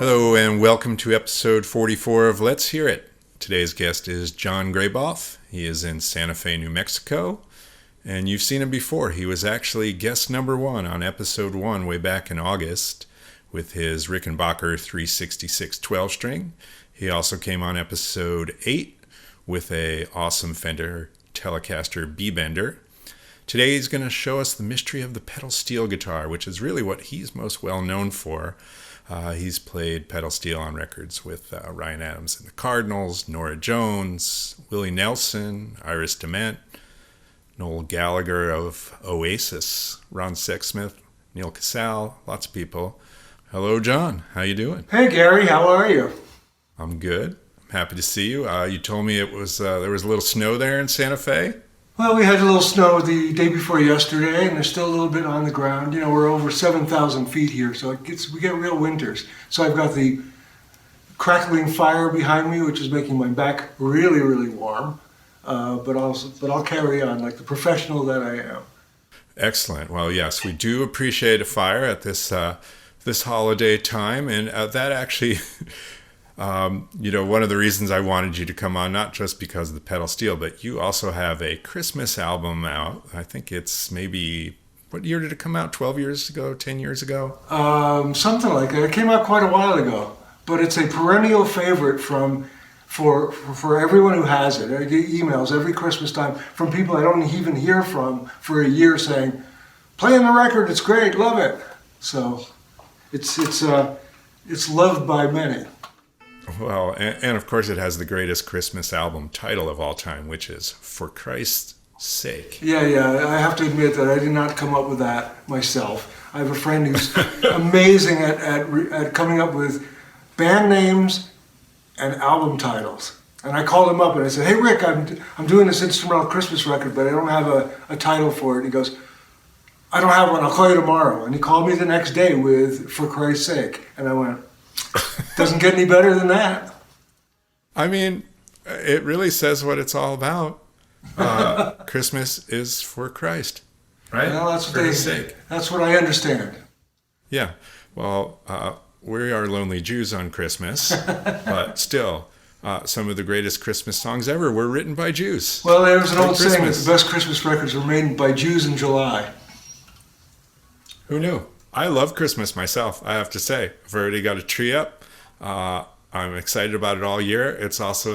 Hello and welcome to episode 44 of Let's Hear It. Today's guest is Jon Graboff. He is in Santa Fe, New Mexico, and you've seen him before. He was actually guest number 1 on episode 1 way back in August with his Rickenbacker 366 12-string. He also came on episode 8 with a awesome Fender Telecaster B-Bender. Today he's going to show us the mystery of the pedal steel guitar, which is really what he's most well known for. He's played pedal steel on records with Ryan Adams and the Cardinals, Norah Jones, Willie Nelson, Iris DeMent, Noel Gallagher of Oasis, Ron Sexsmith, Neil Casale, lots of people. Hello, Jon. How you doing? Hey, Gary. How are you? I'm good. I'm happy to see you. You told me it was there was a little snow there in Santa Fe. Well, we had a little snow the day before yesterday, and there's still a little bit on the ground. You know, we're over 7,000 feet here, so we get real winters. So I've got the crackling fire behind me, which is making my back really, really warm. But I'll carry on like the professional that I am. Excellent. Well, yes, we do appreciate a fire at this holiday time, and that actually. One of the reasons I wanted you to come on, not just because of the pedal steel, but you also have a Christmas album out. I think it's maybe, what year did it come out? 12 years ago? 10 years ago? Something like that. It came out quite a while ago, but it's a perennial favorite for everyone who has it. I get emails every Christmas time from people I don't even hear from for a year saying, "Playing the record, it's great, love it." So it's loved by many. Well, and of course it has the greatest Christmas album title of all time, which is For Christ's Sake. Yeah, I have to admit that I did not come up with that myself. I have a friend who's amazing at coming up with band names and album titles. And I called him up and I said, "Hey Rick, I'm doing this instrumental Christmas record, but I don't have a title for it." And he goes, "I don't have one, I'll call you tomorrow." And he called me the next day with For Christ's Sake. And I went, doesn't get any better than that. I mean, it really says what it's all about. Christmas is for Christ, right? Well, that's for His sake. That's what I understand. Yeah. Well, we are lonely Jews on Christmas, but still, some of the greatest Christmas songs ever were written by Jews. Well, there's an old saying that the best Christmas records were made by Jews in July. Who knew? I love Christmas myself, I have to say. I've already got a tree up. I'm excited about it all year. It's also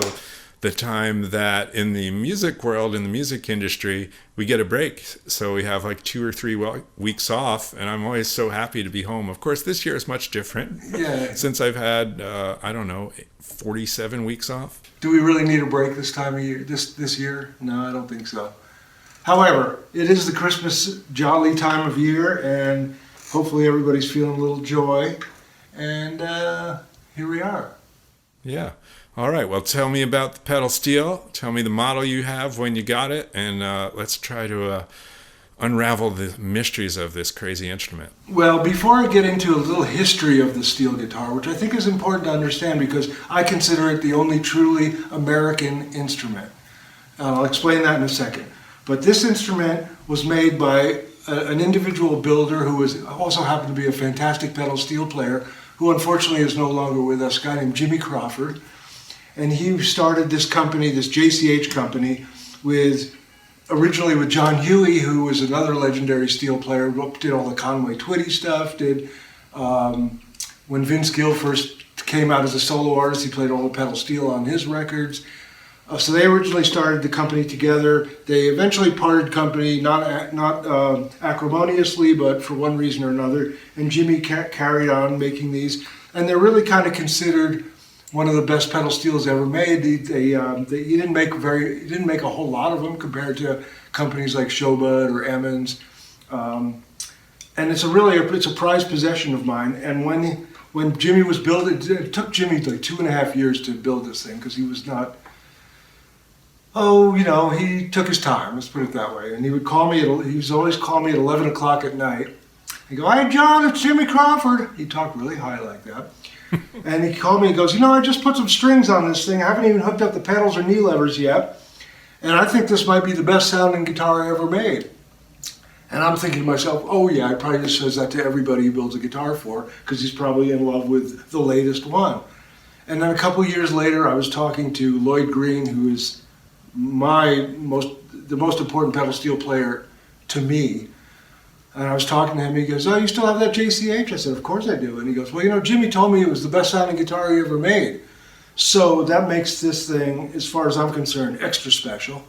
the time that in the music world, in the music industry, we get a break. So we have like 2 or 3 weeks off, and I'm always so happy to be home. Of course, this year is much different. Yeah. Since I've had, 47 weeks off. Do we really need a break this time of year, this year? No, I don't think so. However, it is the Christmas jolly time of year, and hopefully everybody's feeling a little joy, and here we are. Yeah. All right. Well, tell me about the pedal steel. Tell me the model you have, when you got it, and let's try to unravel the mysteries of this crazy instrument. Well, before I get into a little history of the steel guitar, which I think is important to understand because I consider it the only truly American instrument. I'll explain that in a second. But this instrument was made by an individual builder who also happened to be a fantastic pedal steel player, who unfortunately is no longer with us, a guy named Jimmie Crawford. And he started this company, this JCH company, originally with John Huey, who was another legendary steel player, did all the Conway Twitty stuff, when Vince Gill first came out as a solo artist, he played all the pedal steel on his records. So they originally started the company together. They eventually parted company, not acrimoniously, but for one reason or another. And Jimmie carried on making these, and they're really kind of considered one of the best pedal steels ever made. He didn't make a whole lot of them compared to companies like Showbud or Emmons. And it's a prized possession of mine. And when Jimmie was building, it took Jimmie like 2.5 years to build this thing because he was not. He took his time, let's put it that way. And he would always call me at 11 o'clock at night. He'd go, "Hey, Jon, it's Jimmie Crawford." He talked really high like that. And he called me and goes, "I just put some strings on this thing. I haven't even hooked up the pedals or knee levers yet. And I think this might be the best sounding guitar I ever made." And I'm thinking to myself, oh yeah, he probably just says that to everybody he builds a guitar for, because he's probably in love with the latest one. And then a couple of years later, I was talking to Lloyd Green, who is the most important pedal steel player to me. And I was talking to him, he goes, oh, you still have that JCH? I said, of course I do. And he goes, well, you know, Jimmie told me it was the best sounding guitar he ever made. So that makes this thing, as far as I'm concerned, extra special.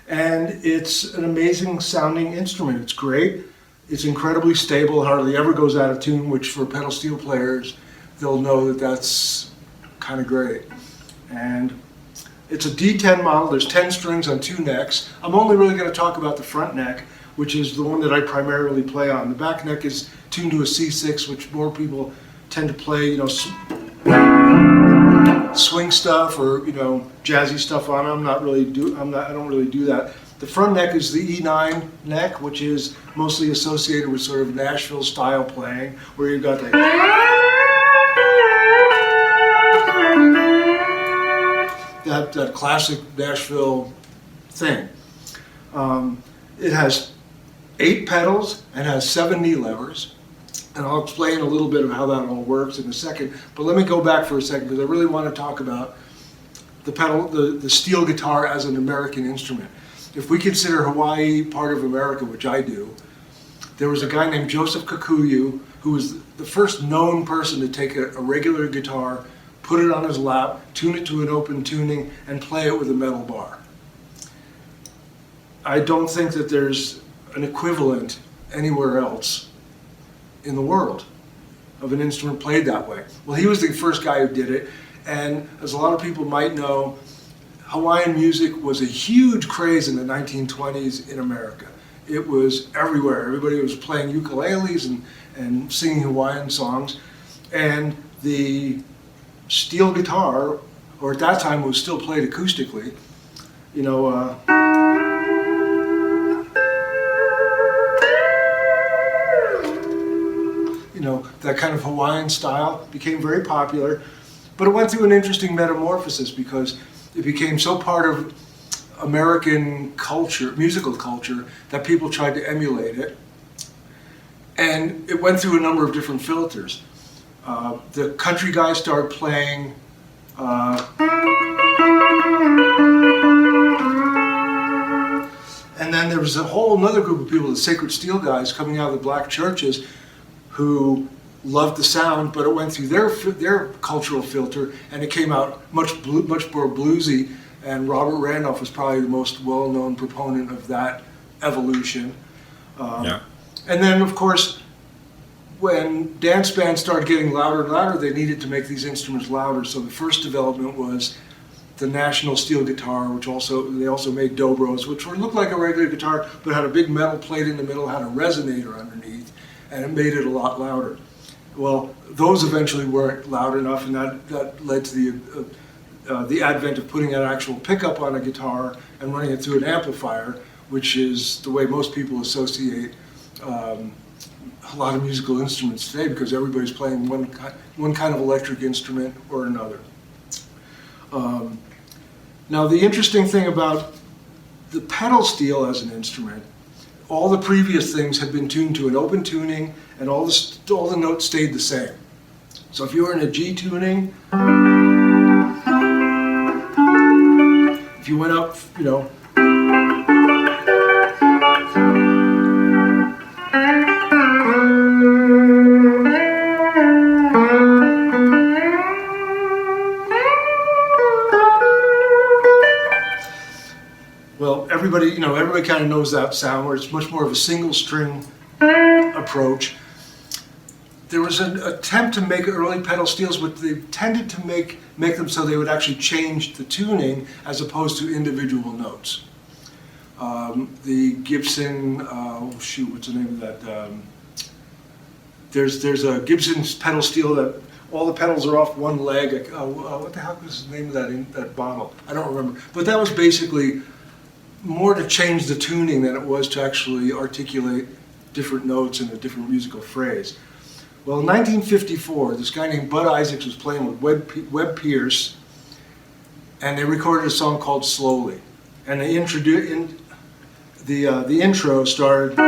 And it's an amazing sounding instrument. It's great. It's incredibly stable, hardly ever goes out of tune, which for pedal steel players, they'll know that that's kind of great. And it's a D-10 model. There's 10 strings on 2 necks. I'm only really going to talk about the front neck, which is the one that I primarily play on. The back neck is tuned to a C6, which more people tend to play, you know, swing stuff or, you know, jazzy stuff on. I don't really do that. The front neck is the E9 neck, which is mostly associated with sort of Nashville style playing, where you've got the that classic Nashville thing. It has 8 pedals and has 7 knee levers. And I'll explain a little bit of how that all works in a second. But let me go back for a second, because I really want to talk about the steel guitar as an American instrument. If we consider Hawaii part of America, which I do, there was a guy named Joseph Kikuyu who was the first known person to take a regular guitar, put it on his lap, tune it to an open tuning, and play it with a metal bar. I don't think that there's an equivalent anywhere else in the world of an instrument played that way. Well, he was the first guy who did it, and as a lot of people might know, Hawaiian music was a huge craze in the 1920s in America. It was everywhere. Everybody was playing ukuleles and singing Hawaiian songs, and the steel guitar, or at that time it was still played acoustically, you know, that kind of Hawaiian style became very popular, but it went through an interesting metamorphosis because it became so part of American culture, musical culture, that people tried to emulate it. And it went through a number of different filters. The country guys started playing and then there was a whole other group of people, the sacred steel guys, coming out of the black churches, who loved the sound, but it went through their cultural filter, and it came out much more bluesy. And Robert Randolph was probably the most well-known proponent of that evolution. And then, of course, when dance bands started getting louder and louder, they needed to make these instruments louder. So the first development was the National Steel Guitar, which they also made Dobros, which looked like a regular guitar, but had a big metal plate in the middle, had a resonator underneath, and it made it a lot louder. Well, those eventually weren't loud enough, and that led to the advent of putting an actual pickup on a guitar and running it through an amplifier, which is the way most people associate a lot of musical instruments today, because everybody's playing one kind of electric instrument or another. Now, the interesting thing about the pedal steel as an instrument, all the previous things had been tuned to an open tuning, and all the notes stayed the same. So if you were in a G tuning, if you went up, you know, well, everybody kind of knows that sound, where it's much more of a single string approach. There was an attempt to make early pedal steels, but they tended to make them so they would actually change the tuning as opposed to individual notes. The Gibson, what's the name of that? There's a Gibson pedal steel that all the pedals are off one leg. What the hell was the name of that bottle? I don't remember. But that was basically more to change the tuning than it was to actually articulate different notes in a different musical phrase. Well, in 1954, this guy named Bud Isaacs was playing with Webb Pierce, and they recorded a song called Slowly. And the intro started,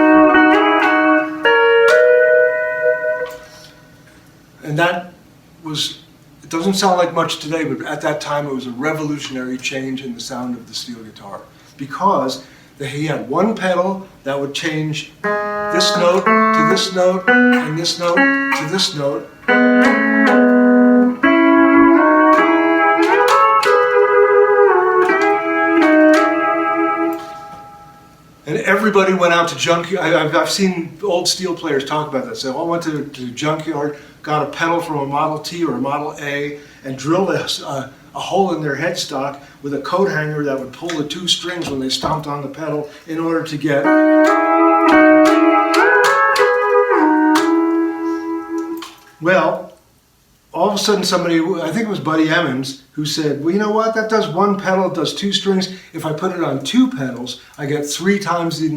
and that was, it doesn't sound like much today, but at that time it was a revolutionary change in the sound of the steel guitar, because he had one pedal that would change this note to this note and this note to this note. And everybody went out to junkyard. I've seen old steel players talk about that. So I went to junkyard, got a pedal from a Model T or a Model A, and drilled a hole in their headstock with a coat hanger that would pull the two strings when they stomped on the pedal in order to get. Well, all of a sudden somebody, I think it was Buddy Emmons, who said, well, you know what, that does one pedal, it does two strings. If I put it on two pedals, I get three times the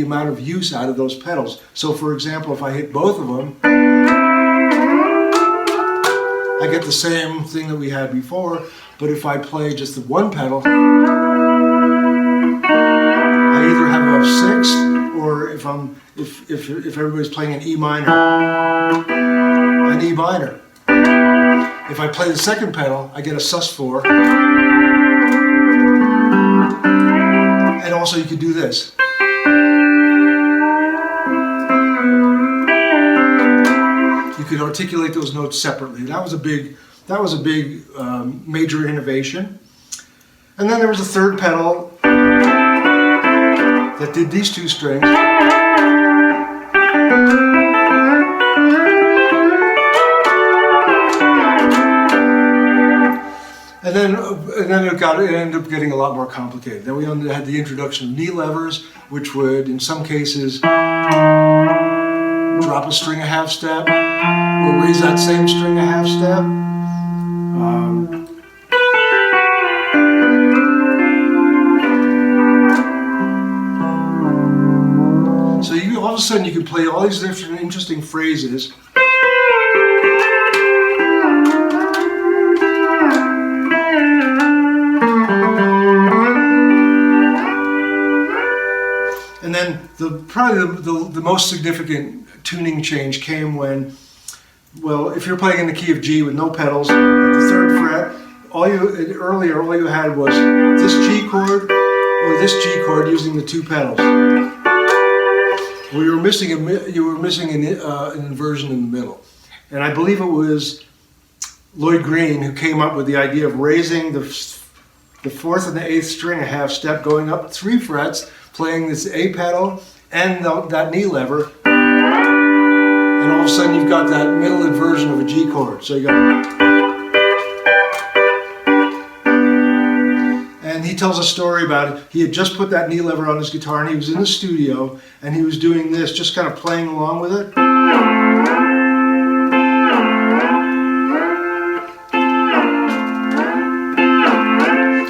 amount of use out of those pedals. So for example, if I hit both of them, I get the same thing that we had before, but if I play just the one pedal, I either have a sixth, or if everybody's playing an E minor, an E minor. If I play the second pedal, I get a sus4. And also you could do this. You could articulate those notes separately. That was a big major innovation. And then there was a third pedal that did these two strings. And then it ended up getting a lot more complicated. Then we had the introduction of knee levers, which would, in some cases, drop a string a half step, or raise that same string a half step. So all of a sudden you could play all these different interesting phrases. And then probably the most significant tuning change came when, well, if you're playing in the key of G with no pedals, at the third fret, all you had was this G chord or this G chord using the two pedals. Well, you were missing an inversion in the middle, and I believe it was Lloyd Green who came up with the idea of raising the fourth and the eighth string a half step, going up 3 frets, playing this A pedal and that knee lever, and all of a sudden you've got that middle inversion of a G chord. So you got, and he tells a story about it. He had just put that knee lever on his guitar, and he was in the studio, and he was doing this, just kind of playing along with it.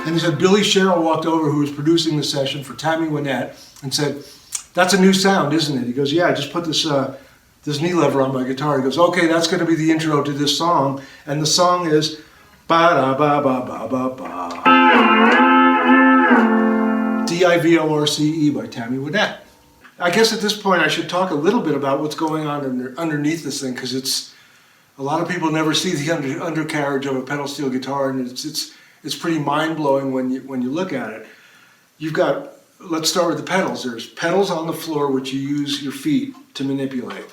And he said Billy Sherrill walked over, who was producing the session for Tammy Wynette, and said, "That's a new sound, isn't it?" He goes, "Yeah, I just put this knee lever on my guitar." He goes, "Okay, that's going to be the intro to this song." And the song is ba-da-ba-ba-ba-ba-ba. D-I-V-O-R-C-E by Tammy Wynette. I guess at this point I should talk a little bit about what's going on underneath this thing, because a lot of people never see the undercarriage of a pedal steel guitar, and it's pretty mind-blowing when you look at it. Let's start with the pedals. There's pedals on the floor which you use your feet to manipulate.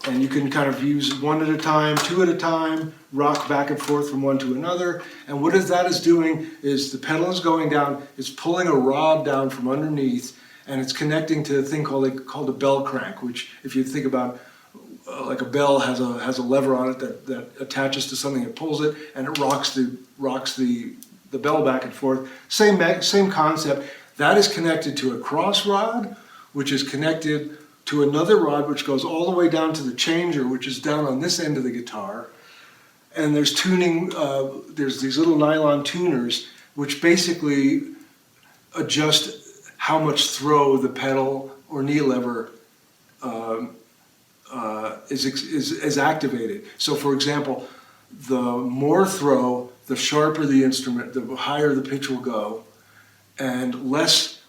And you can kind of use one at a time, two at a time, rock back and forth from one to another. And what that is doing is the pedal is going down, it's pulling a rod down from underneath, and it's connecting to a thing called a bell crank, which, if you think about like a bell has a lever on it that attaches to something, it pulls it, and it rocks the bell back and forth. Same concept. That is connected to a cross rod, which is connected to another rod which goes all the way down to the changer, which is down on this end of the guitar. And there's tuning, there's these little nylon tuners which basically adjust how much throw the pedal or knee lever is activated. So for example, the more throw, the sharper the instrument, the higher the pitch will go, and less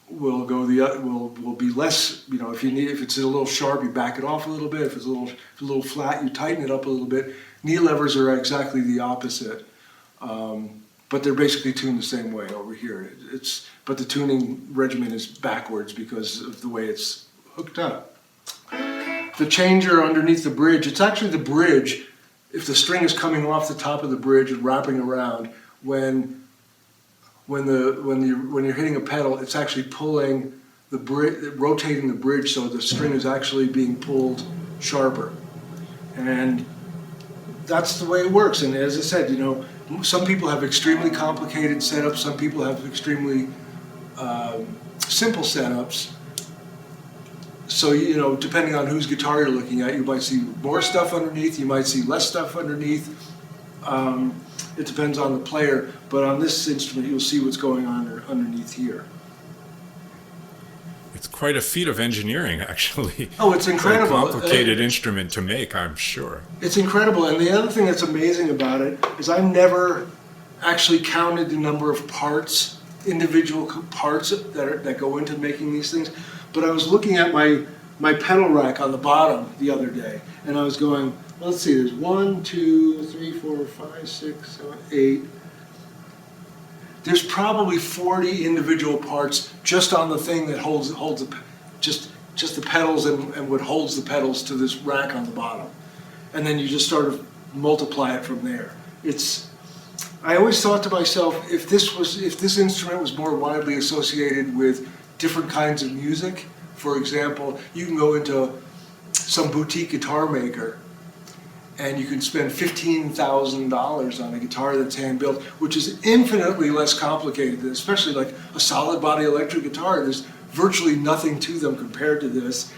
will be less. If it's a little sharp, you back it off a little bit. If it's a little flat, you tighten it up a little bit. Knee levers are exactly the opposite, but they're basically tuned the same way over here. But the tuning regimen is backwards because of the way it's hooked up. The changer underneath the bridge, it's actually the bridge. If the string is coming off the top of the bridge and wrapping around, when you're hitting a pedal, it's actually pulling the rotating the bridge, so the string is actually being pulled sharper, and that's the way it works. And as I said, some people have extremely complicated setups. Some people have extremely simple setups. So, depending on whose guitar you're looking at, you might see more stuff underneath, you might see less stuff underneath. It depends on the player, but on this instrument, you'll see what's going on underneath here. It's quite a feat of engineering, actually. Oh, it's incredible. Quite a complicated instrument to make, I'm sure. It's incredible, and the other thing that's amazing about it is I've never actually counted the number of parts, individual parts that go into making these things. But I was looking at my pedal rack on the bottom the other day, and I was going, let's see, there's 1, 2, 3, 4, 5, 6, 7, 8. There's probably 40 individual parts just on the thing that holds just the pedals and what holds the pedals to this rack on the bottom. And then you just sort of multiply it from there. I always thought to myself, if this instrument was more widely associated with different kinds of music, for example, you can go into some boutique guitar maker and you can spend $15,000 on a guitar that's hand-built, which is infinitely less complicated, especially like a solid body electric guitar. There's virtually nothing to them compared to this.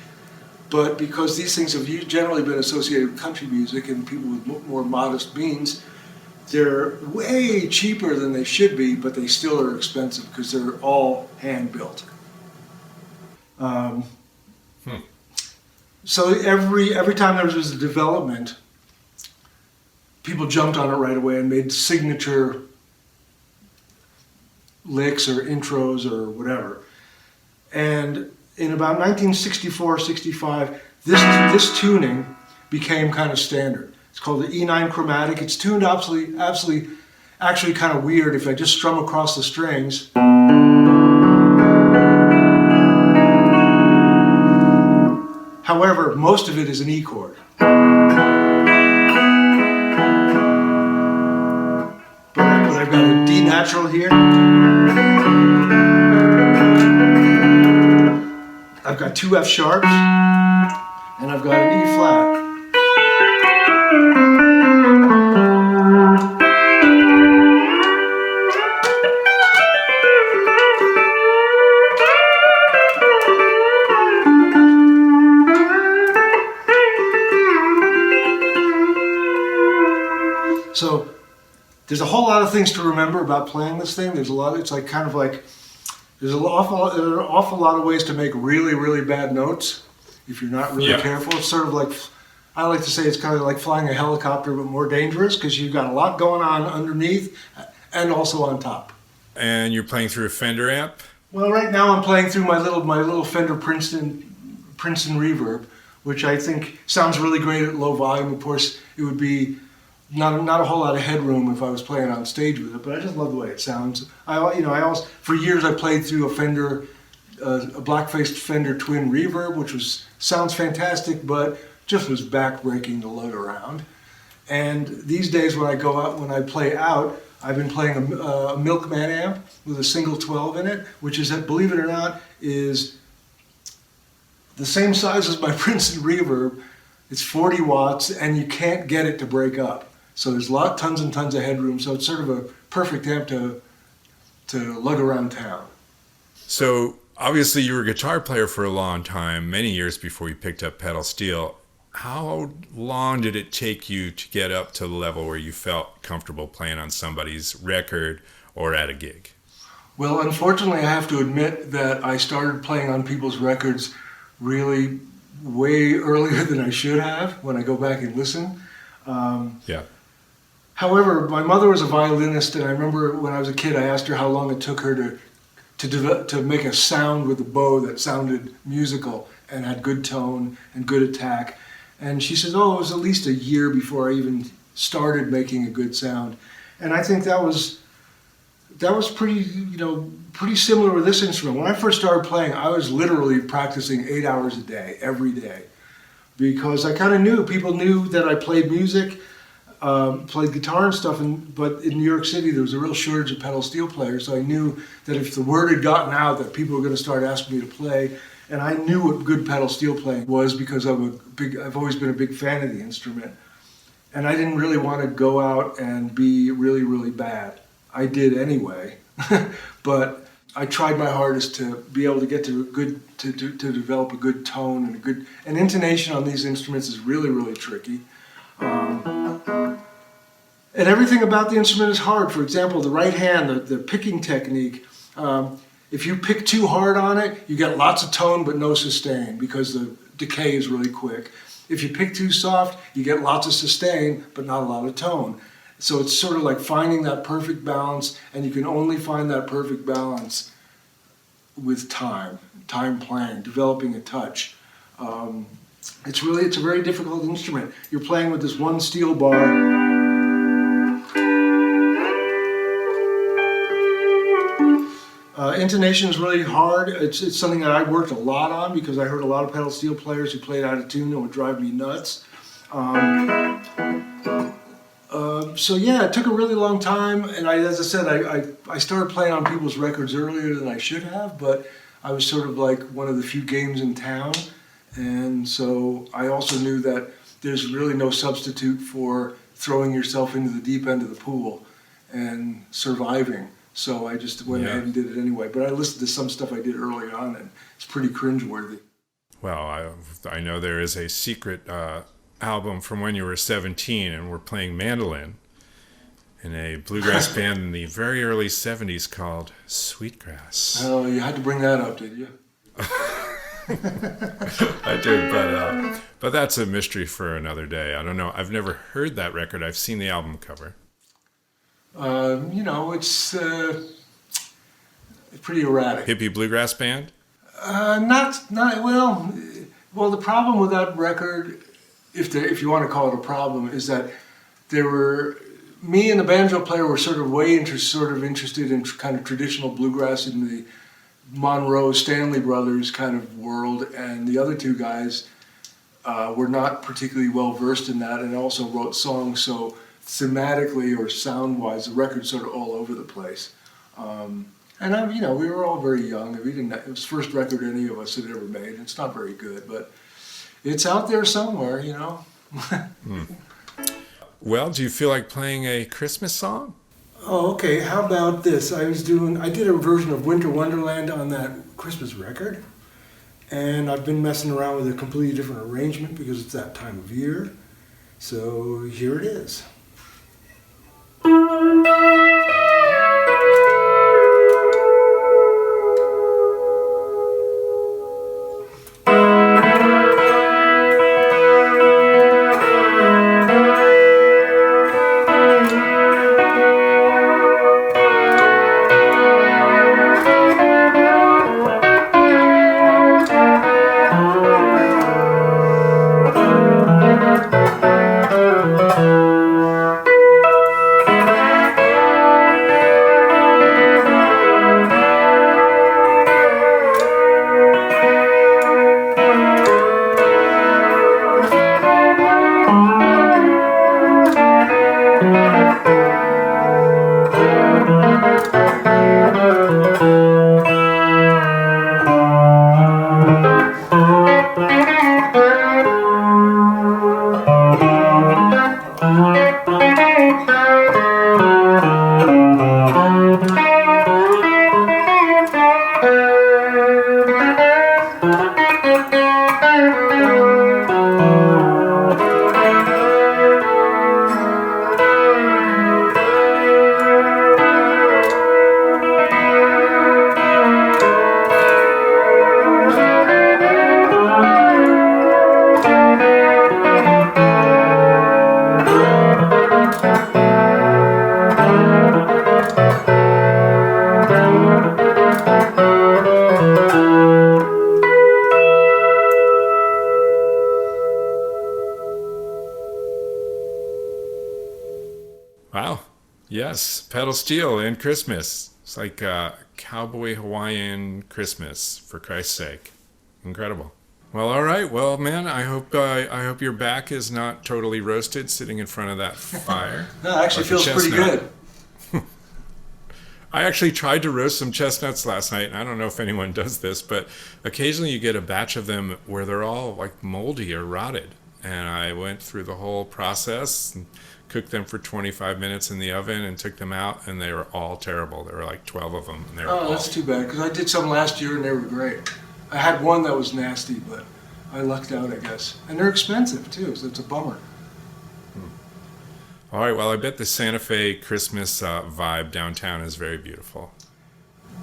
But because these things have generally been associated with country music and people with more modest means, they're way cheaper than they should be, but they still are expensive because they're all hand-built. So every time there was a development, people jumped on it right away and made signature licks or intros or whatever. And in about 1964-65, this tuning became kind of standard. It's called the E9 chromatic. It's tuned actually kind of weird if I just strum across the strings. However, most of it is an E chord. But I've got a D natural here. I've got 2 F sharps, and I've got an E flat. So there's a whole lot of things to remember about playing this thing. There's an awful lot of ways to make really, really bad notes if you're not really careful. It's sort of like, I like to say it's kind of like flying a helicopter, but more dangerous because you've got a lot going on underneath and also on top. And you're playing through a Fender amp? Well, right now I'm playing through my little Fender Princeton Reverb, which I think sounds really great at low volume. Of course, it would be not a whole lot of headroom if I was playing on stage with it, but I just love the way it sounds. For years I played through a black-faced Fender Twin Reverb, which sounds fantastic, but just was back-breaking to lug around. And these days when I play out, I've been playing a Milkman amp with a single 12 in it, which is, believe it or not, is the same size as my Princeton Reverb. It's 40 watts, and you can't get it to break up. So there's tons and tons of headroom, so it's sort of a perfect amp to lug around town. So obviously you were a guitar player for a long time, many years before you picked up pedal steel. How long did it take you to get up to the level where you felt comfortable playing on somebody's record or at a gig? Well, unfortunately, I have to admit that I started playing on people's records really way earlier than I should have when I go back and listen. However, my mother was a violinist, and I remember when I was a kid, I asked her how long it took her to to make a sound with a bow that sounded musical and had good tone and good attack. And she says, oh, it was at least a year before I even started making a good sound. And I think that was pretty, pretty similar with this instrument. When I first started playing, I was literally practicing 8 hours a day, every day, because I kind of knew, people knew that I played music, played guitar and stuff, but in New York City there was a real shortage of pedal steel players, so I knew that if the word had gotten out that people were going to start asking me to play, and I knew what good pedal steel playing was because I've always been a big fan of the instrument, and I didn't really want to go out and be really, really bad. I did anyway, but I tried my hardest to be able to get to to develop a good tone and intonation on these instruments is really, really tricky. And everything about the instrument is hard. For example, the right hand, the picking technique, if you pick too hard on it, you get lots of tone but no sustain because the decay is really quick. If you pick too soft, you get lots of sustain but not a lot of tone. So it's sort of like finding that perfect balance, and you can only find that perfect balance with time playing, developing a touch. It's a very difficult instrument. You're playing with this one steel bar. Intonation is really hard. It's something that I worked a lot on because I heard a lot of pedal steel players who played out of tune and would drive me nuts. So yeah, it took a really long time, and as I said, I started playing on people's records earlier than I should have, but I was sort of like one of the few games in town, and so I also knew that there's really no substitute for throwing yourself into the deep end of the pool and surviving. So I just went ahead and did it anyway. But I listened to some stuff I did early on, and it's pretty cringeworthy. Well, I know there is a secret album from when you were 17 and were playing mandolin in a bluegrass band in the very early 70s called Sweetgrass. Oh, you had to bring that up, did you? I did, but that's a mystery for another day. I don't know. I've never heard that record. I've seen the album cover. It's pretty erratic. Hippie bluegrass band? Well, the problem with that record, if you want to call it a problem, is that me and the banjo player were sort of interested in kind of traditional bluegrass in the Monroe Stanley Brothers kind of world, and the other two guys were not particularly well versed in that, and also wrote songs. So thematically or sound-wise, the record's sort of all over the place. And we were all very young. It was the first record any of us had ever made. It's not very good, but it's out there somewhere, Well, do you feel like playing a Christmas song? Oh, okay. How about this? I did a version of Winter Wonderland on that Christmas record, and I've been messing around with a completely different arrangement because it's that time of year. So here it is. Wow. Yes, pedal steel and Christmas. It's like cowboy Hawaiian Christmas, for Christ's sake. Incredible. Well, all right. Well, man, I hope your back is not totally roasted sitting in front of that fire. No, it actually Like a feels pretty chestnut. good. I actually tried to roast some chestnuts last night, and I don't know if anyone does this, but occasionally you get a batch of them where they're all like moldy or rotted. And I went through the whole process and cooked them for 25 minutes in the oven and took them out, and they were all terrible. There were like 12 of them, and they were Oh, that's too bad, because I did some last year and they were great. I had one that was nasty, but I lucked out, I guess. And they're expensive, too, so it's a bummer. All right, well, I bet the Santa Fe Christmas vibe downtown is very beautiful.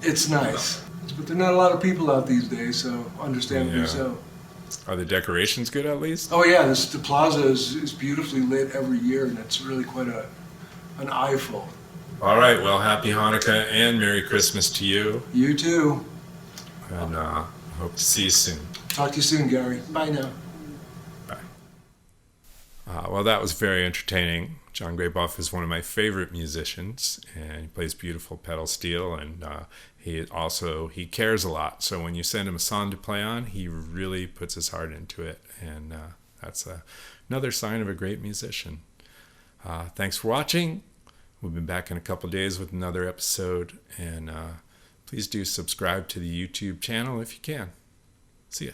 It's nice. But there are not a lot of people out these days, so understandably Yeah. so. Are the decorations good at least? Oh yeah, the plaza is beautifully lit every year, and it's really quite an eyeful. All right, well, happy Hanukkah and Merry Christmas to you. You too. And hope to see you soon. Talk to you soon, Gary. Bye now. Bye. Well, that was very entertaining. Jon Graboff is one of my favorite musicians, and he plays beautiful pedal steel, and he cares a lot. So when you send him a song to play on, he really puts his heart into it, and that's another sign of a great musician. Thanks for watching. We'll be back in a couple days with another episode, and please do subscribe to the YouTube channel if you can. See ya.